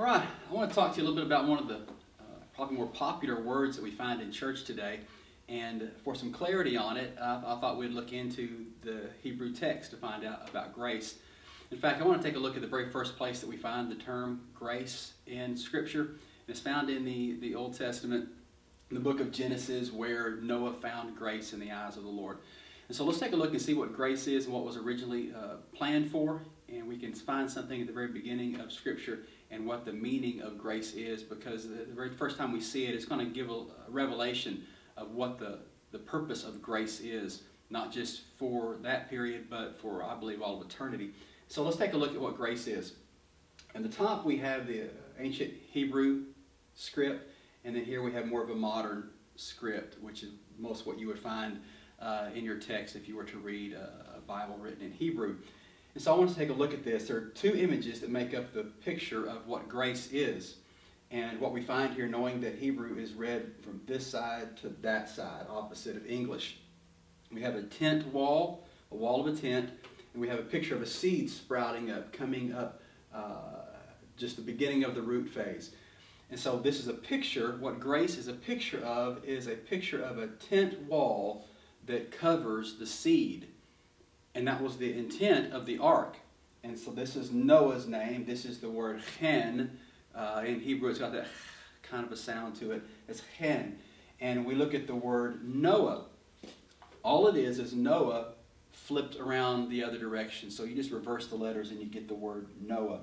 All right, I want to talk to you a little bit about one of the probably more popular words that we find in church today. And for some clarity on it, I thought we'd look into the Hebrew text to find out about grace. In fact, I want to take a look at the very first place that we find the term grace in Scripture. And it's found in the Old Testament, in the book of Genesis, where Noah found grace in the eyes of the Lord. And so let's take a look and see what grace is and what was originally planned for. And we can find something at the very beginning of Scripture and what the meaning of grace is, because the very first time we see it, it's going to give a revelation of what the purpose of grace is, not just for that period, but for, I believe, all of eternity. So let's take a look at what grace is. At the top, we have the ancient Hebrew script, and then here we have more of a modern script, which is most what you would find in your text if you were to read a Bible written in Hebrew. And so I want to take a look at this. There are two images that make up the picture of what grace is. And what we find here, knowing that Hebrew is read from this side to that side, opposite of English. We have a tent wall, a wall of a tent, and we have a picture of a seed sprouting up, coming up, just the beginning of the root phase. And so this is a picture, what grace is a picture of is a picture of a tent wall that covers the seed. And that was the intent of the ark. And so this is Noah's name. This is the word chen. In Hebrew, it's got that kind of a sound to it. It's chen. And we look at the word Noah. All it is Noah flipped around the other direction. So you just reverse the letters and you get the word Noah.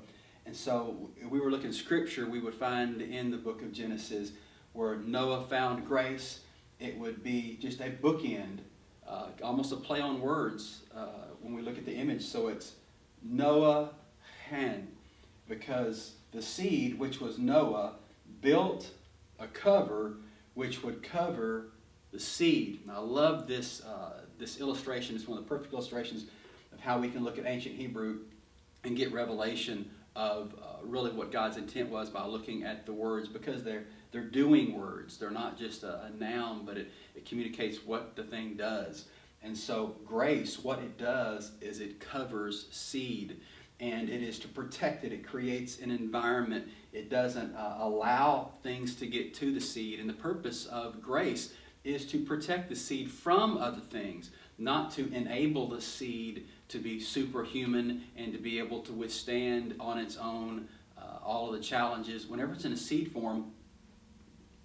And so if we were looking at Scripture, we would find in the book of Genesis where Noah found grace, it would be just a bookend. Almost a play on words when we look at the image. So it's Noah Hen, because the seed, which was Noah, built a cover which would cover the seed. And I love this, this illustration. It's one of the perfect illustrations of how we can look at ancient Hebrew and get revelation of really what God's intent was by looking at the words, because they're doing words. They're not just a noun, but it communicates what the thing does. And so grace, what it does is it covers seed, and it is to protect it. It creates an environment. It doesn't allow things to get to the seed. And the purpose of grace is to protect the seed from other things, not to enable the seed to be superhuman and to be able to withstand on its own all of the challenges. Whenever it's in a seed form,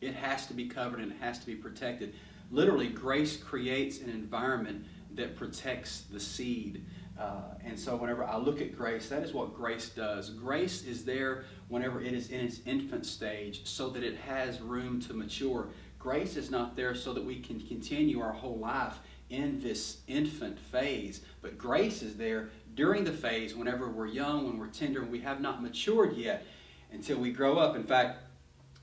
it has to be covered and it has to be protected. Literally, grace creates an environment that protects the seed. And so whenever I look at grace, that is what grace does. Grace is there whenever it is in its infant stage so that it has room to mature. Grace is not there so that we can continue our whole life in this infant phase. But grace is there during the phase whenever we're young, when we're tender, and we have not matured yet until we grow up. In fact,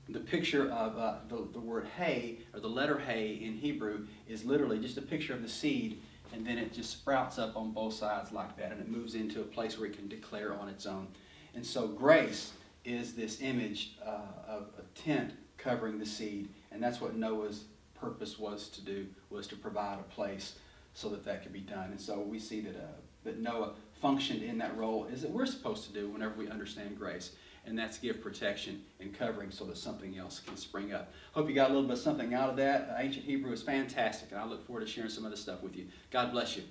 the picture of the word hay, or the letter hay in Hebrew, is literally just a picture of the seed, and then it just sprouts up on both sides like that, and it moves into a place where it can declare on its own. And so grace is this image of a tent covering the seed, and that's what Noah's purpose was to do, was to provide a place so that that could be done. And so we see that Noah functioned in that role as that we're supposed to do whenever we understand grace. And that's give protection and covering so that something else can spring up. Hope you got a little bit of something out of that. Ancient Hebrew is fantastic, and I look forward to sharing some other stuff with you. God bless you.